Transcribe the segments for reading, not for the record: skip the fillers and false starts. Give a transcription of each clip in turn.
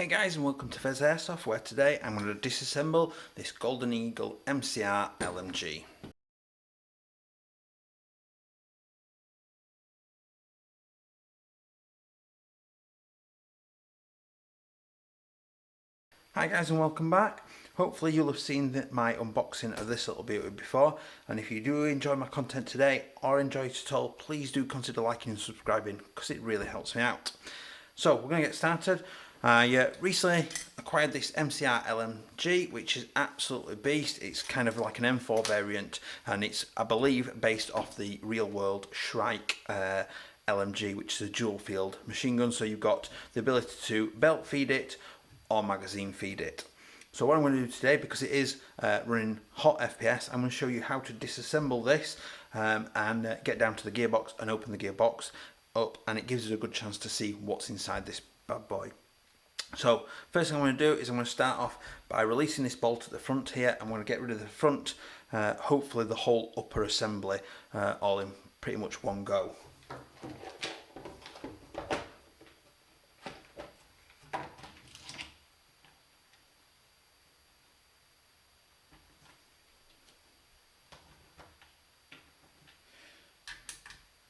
Hey guys, and welcome to Pheas Airsoft, where today I'm going to disassemble this Golden Eagle MCR LMG. Hi guys, and welcome back. Hopefully you'll have seen my unboxing of this little beauty before, and if you do enjoy my content today or enjoy it at all, please do consider liking and subscribing because it really helps me out. So we're going to get started. I recently acquired this MCR LMG, which is absolutely beast. It's kind of like an M4 variant, and it's, I believe, based off the real world Shrike LMG, which is a dual field machine gun. So you've got the ability to belt feed it or magazine feed it. So what I'm going to do today, because it is running hot FPS, I'm going to show you how to disassemble this and get down to the gearbox and open the gearbox up, and it gives us a good chance to see what's inside this bad boy. So first thing I'm going to do is I'm going to start off by releasing this bolt at the front here. I'm going to get rid of the front, hopefully the whole upper assembly, all in pretty much one go.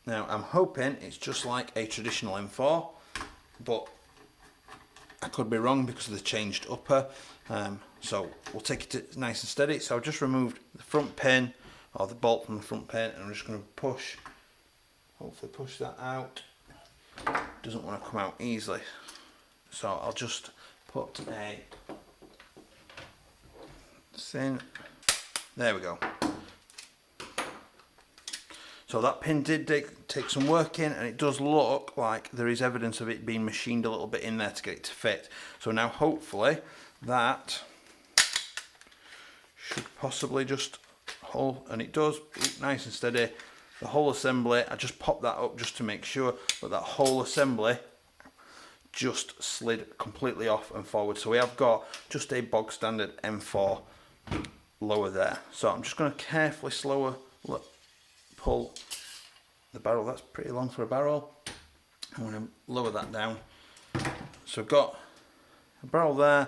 Now I'm hoping it's just like a traditional M4, but I could be wrong because of the changed upper, so we'll take it nice and steady. So I've just removed the front pin, or the bolt from the front pin, and I'm just going to push, hopefully push that out. Doesn't want to come out easily, so I'll just put a in. There we go. So that pin did take some work in, and it does look like there is evidence of it being machined a little bit in there to get it to fit. So now hopefully that should possibly just hold, and it does, nice and steady. The whole assembly, I just popped that up just to make sure, but that whole assembly just slid completely off and forward. So we have got just a bog standard M4 lower there. So I'm just going to carefully pull the barrel. That's pretty long for a barrel. I'm going to lower that down. So I've got a barrel there,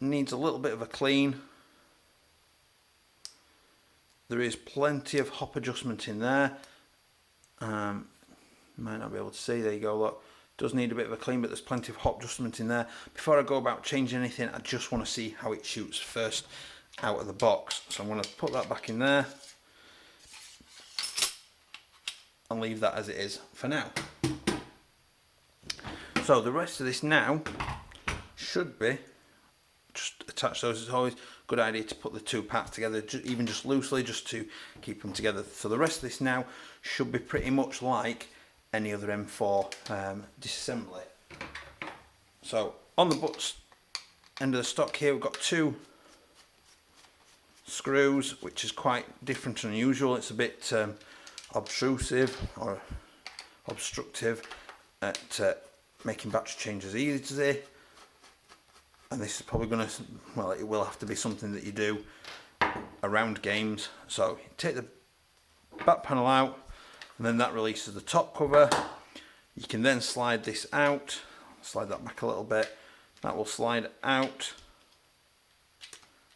needs a little bit of a clean. There is plenty of hop adjustment in there. Might not be able to see, there you go, look. Does need a bit of a clean, but there's plenty of hop adjustment in there. Before I go about changing anything, I just want to see how it shoots first out of the box. So I'm going to put that back in there and leave that as it is for now. So the rest of this now should be just attach those. It's always a good idea to put the two parts together, even just loosely, just to keep them together. So the rest of this now should be pretty much like any other M4 disassembly. So on the butt end of the stock here, we've got two screws, which is quite different and unusual. It's a bit obtrusive or obstructive at making battery changes easy, and this is probably going to, well, it will have to be something that you do around games. So you take the back panel out, and then that releases the top cover. You can then slide this out, slide that back a little bit, that will slide out.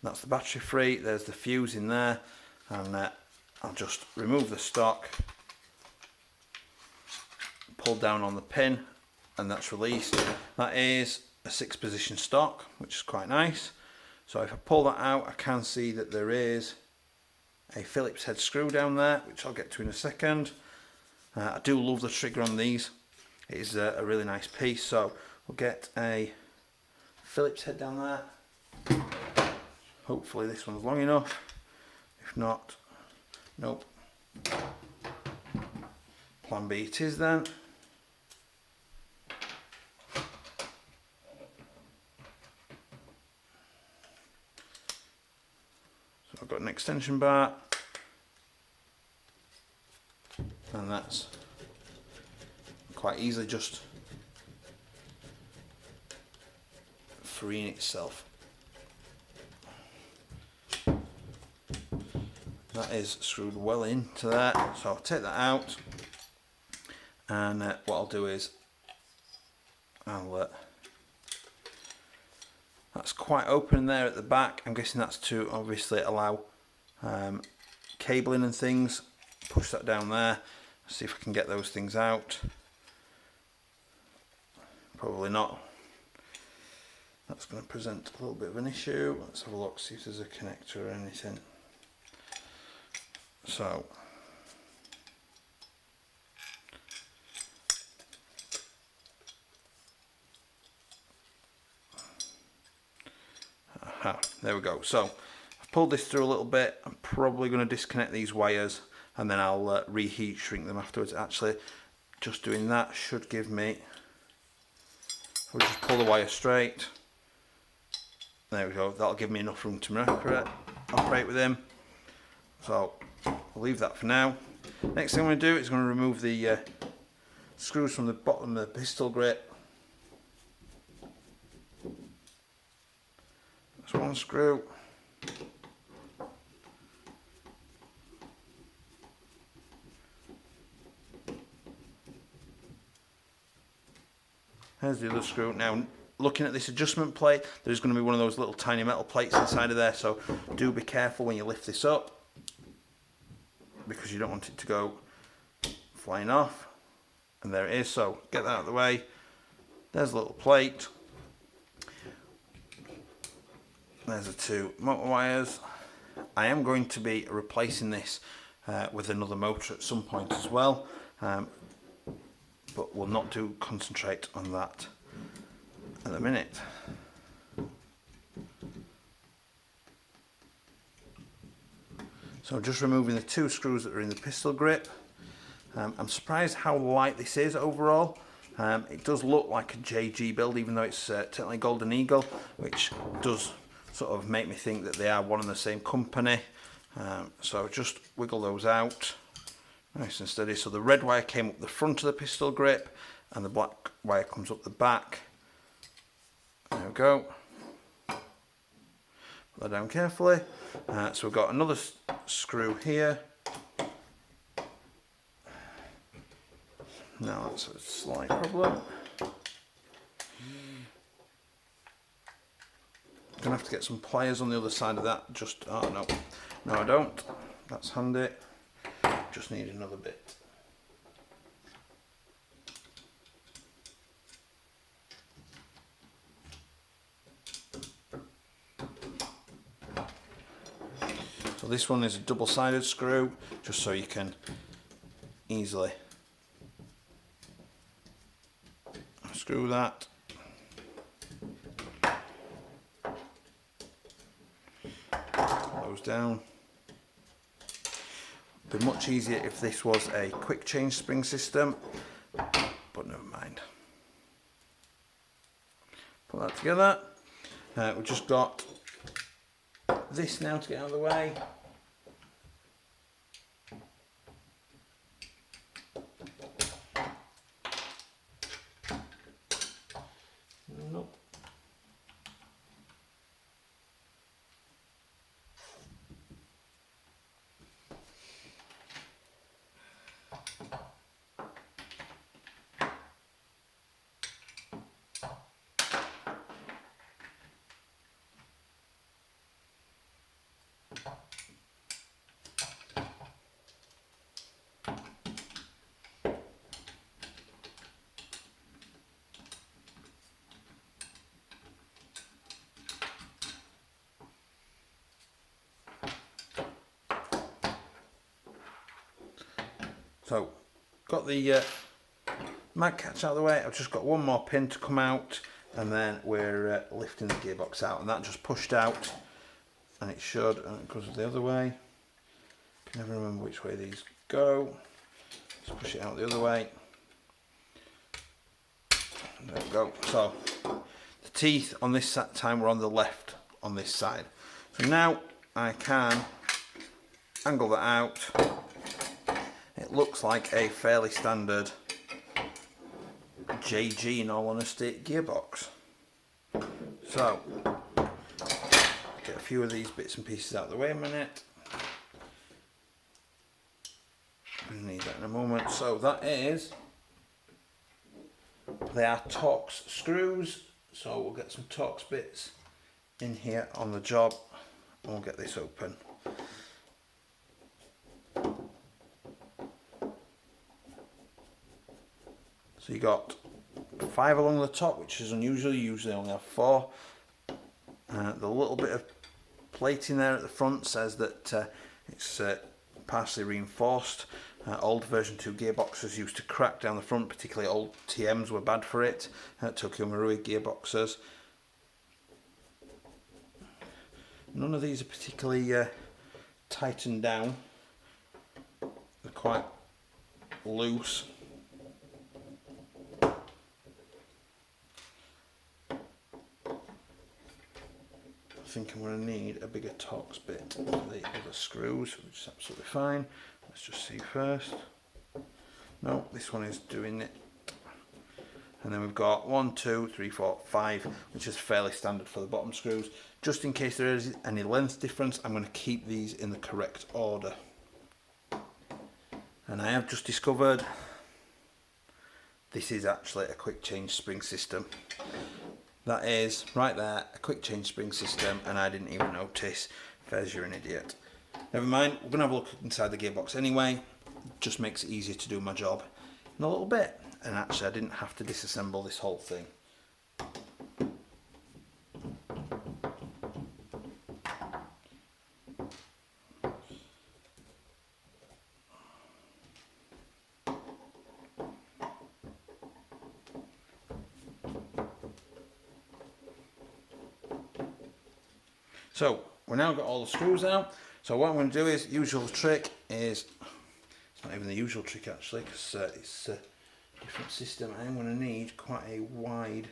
That's the battery free. There's the fuse in there, and I'll just remove the stock, pull down on the pin, and that's released. That is a 6-position stock, which is quite nice. So if I pull that out, I can see that there is a Phillips head screw down there, which I'll get to in a second. I do love the trigger on these. It is a really nice piece. So we'll get a Phillips head down there. Hopefully this one's long enough. If not, nope. Plan B it is then. So I've got an extension bar, and that's quite easily just freeing itself. That is screwed well into there, so I'll take that out, and what I'll do is I'll That's quite open there at the back. I'm guessing that's to obviously allow cabling and things. Push that down there. See if I can get those things out. Probably not. That's going to present a little bit of an issue. Let's have a look, see if there's a connector or anything. So there we go. So I've pulled this through a little bit. I'm probably going to disconnect these wires and then I'll reheat shrink them afterwards. Actually, just doing that should give me, I'll just pull the wire straight. There we go, that'll give me enough room to operate with him. So I'll leave that for now. Next thing I'm going to do is going to remove the screws from the bottom of the pistol grip. That's one screw. There's the other screw. Now, looking at this adjustment plate, there's going to be one of those little tiny metal plates inside of there, so do be careful when you lift this up, because you don't want it to go flying off. And there it is, so get that out of the way. There's a little plate. There's the two motor wires. I am going to be replacing this with another motor at some point as well, but we'll not concentrate on that at the minute. So just removing the two screws that are in the pistol grip. I'm surprised how light this is overall. It does look like a JG build, even though it's technically Golden Eagle, which does sort of make me think that they are one and the same company. So just wiggle those out nice and steady. So the red wire came up the front of the pistol grip and the black wire comes up the back. There we go. Put that down carefully. So we've got another screw here. Now that's a slight problem. Gonna have to get some pliers on the other side of that. Oh no I don't. That's handy. Just need another bit. So this one is a double-sided screw, just so you can easily screw that. Pull those down. It'd be much easier if this was a quick change spring system, but never mind. Put that together. We've just got this now to get out of the way. Nope. So, got the mag catch out of the way. I've just got one more pin to come out, and then we're lifting the gearbox out, and that just pushed out, and it should, and it goes the other way. Can never remember which way these go. Just push it out the other way. There we go. So the teeth on this time were on the left on this side. So now I can angle that out. It looks like a fairly standard JG, in all honesty, gearbox. So get a few of these bits and pieces out of the way a minute. I need that in a moment. So that is, they are Torx screws, so we'll get some Torx bits in here on the job, and we'll get this open. So you got 5 along the top, which is unusual. You usually only have 4. The little bit of plating there at the front says that it's partially reinforced. Old version 2 gearboxes used to crack down the front, particularly old TMs were bad for it. Tokyo Marui gearboxes. None of these are particularly tightened down. They're quite loose. I think I'm going to need a bigger Torx bit for the other screws, which is absolutely fine. Let's just see first. No, this one is doing it. And then we've got 1, 2, 3, 4, 5, which is fairly standard for the bottom screws. Just in case there is any length difference, I'm going to keep these in the correct order. And I have just discovered this is actually a quick change spring system. That is, right there, a quick change spring system, and I didn't even notice. Pheas, you're an idiot. Never mind, we're going to have a look inside the gearbox anyway. Just makes it easier to do my job in a little bit. And actually I didn't have to disassemble this whole thing. So we've now got all the screws out. So what I'm going to do is, usual trick is, it's not even the usual trick actually, because it's a different system. I'm going to need quite a wide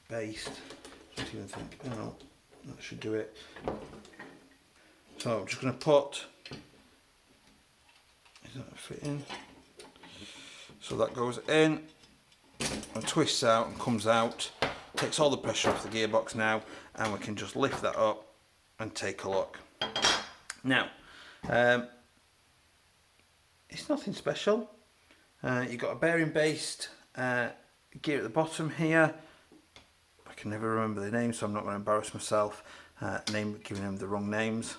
base. I don't even think, oh, that should do it. So I'm just going to put, is that fit in? So that goes in and twists out and comes out. Takes all the pressure off the gearbox now, and we can just lift that up and take a look. Now, it's nothing special. You've got a bearing based gear at the bottom here. I can never remember the name, so I'm not going to embarrass myself giving them the wrong names.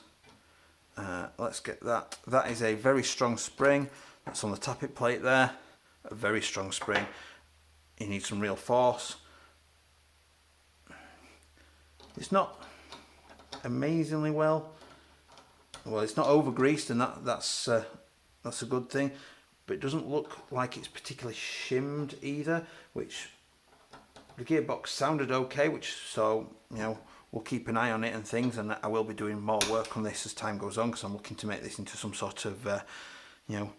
Let's get that. That is a very strong spring. That's on the tappet plate there. A very strong spring. You need some real force. It's not amazingly well, it's not over greased, and that's a good thing, but it doesn't look like it's particularly shimmed either, which the gearbox sounded okay, so you know, we'll keep an eye on it and things, and I will be doing more work on this as time goes on, because I'm looking to make this into some sort of you know,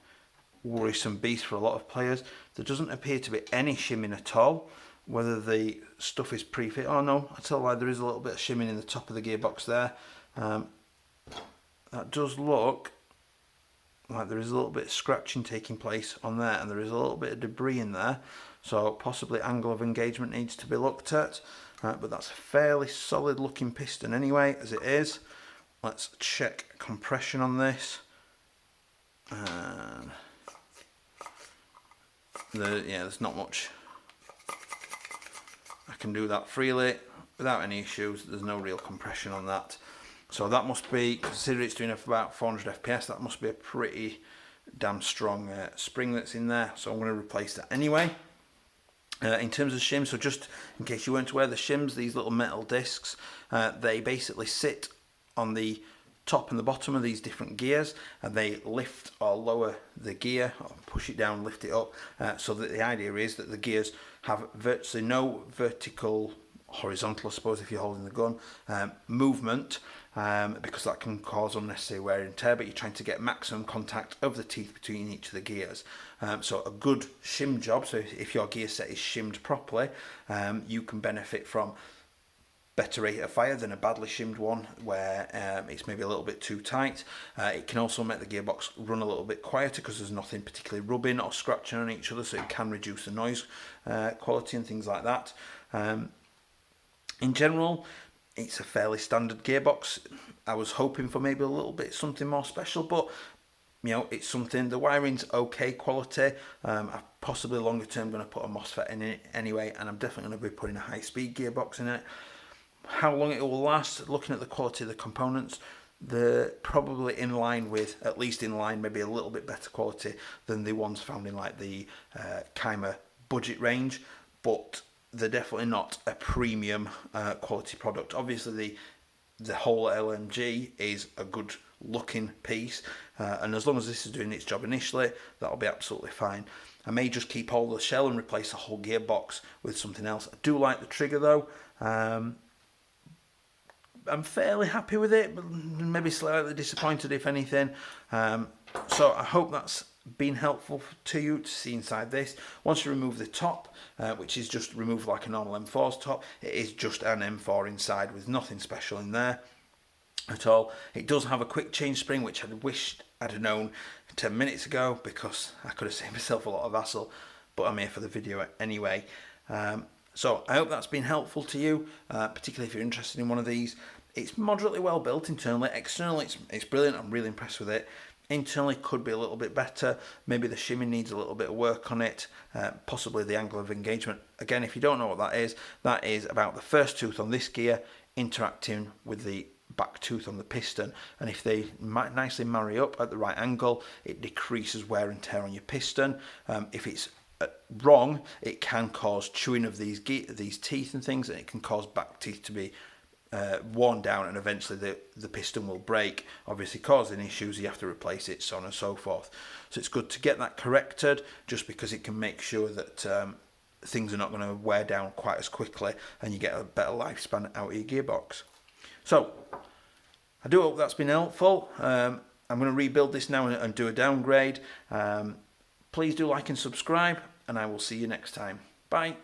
worrisome beast for a lot of players. There doesn't appear to be any shimming at all. Whether the stuff is pre-fit, oh no, I tell you why, there is a little bit of shimming in the top of the gearbox there. That does look like there is a little bit of scratching taking place on there, and there is a little bit of debris in there, so possibly angle of engagement needs to be looked at. But that's a fairly solid looking piston anyway, as it is. Let's check compression on this. There's not much. I can do that freely without any issues. There's no real compression on that, so that must be, consider it's doing about 400 FPS, that must be a pretty damn strong spring that's in there, so I'm going to replace that anyway. In terms of shims, so just in case you weren't aware, the shims, these little metal discs, they basically sit on the top and the bottom of these different gears, and they lift or lower the gear, or push it down, lift it up, so that the idea is that the gears have virtually no vertical, horizontal I suppose if you're holding the gun, movement, because that can cause unnecessary wear and tear, but you're trying to get maximum contact of the teeth between each of the gears. So a good shim job, so if your gear set is shimmed properly, you can benefit from better rate of fire than a badly shimmed one where it's maybe a little bit too tight. It can also make the gearbox run a little bit quieter because there's nothing particularly rubbing or scratching on each other, so it can reduce the noise quality and things like that. In general, it's a fairly standard gearbox. I was hoping for maybe a little bit something more special, but you know, it's something. The wiring's okay quality. I'm possibly longer term going to put a MOSFET in it anyway, and I'm definitely going to be putting a high speed gearbox in it. How long it will last, looking at the quality of the components, they're probably in line with, at least in line, maybe a little bit better quality than the ones found in like the Kyma budget range, but they're definitely not a premium quality product. Obviously the whole LMG is a good looking piece, and as long as this is doing its job initially, that'll be absolutely fine. I may just keep all the shell and replace the whole gearbox with something else. I do like the trigger though. I'm fairly happy with it, but maybe slightly disappointed if anything. So I hope that's been helpful to you to see inside this. Once you remove the top, which is just removed like a normal M4's top, it is just an M4 inside with nothing special in there at all. It does have a quick change spring, which I wished I'd have known 10 minutes ago, because I could have saved myself a lot of hassle, but I'm here for the video anyway. So I hope that's been helpful to you, particularly if you're interested in one of these. It's moderately well built internally. Externally, it's brilliant. I'm really impressed with it. Internally, could be a little bit better. Maybe the shimming needs a little bit of work on it. Possibly the angle of engagement. Again, if you don't know what that is about the first tooth on this gear interacting with the back tooth on the piston, and if they nicely marry up at the right angle, it decreases wear and tear on your piston. If it's wrong, it can cause chewing of these teeth and things, and it can cause back teeth to be worn down, and eventually the piston will break, obviously causing issues. You have to replace it, so on and so forth. So it's good to get that corrected, just because it can make sure that things are not going to wear down quite as quickly, and you get a better lifespan out of your gearbox. So I do hope that's been helpful. I'm going to rebuild this now and do a downgrade. Please do like and subscribe, and I will see you next time. Bye.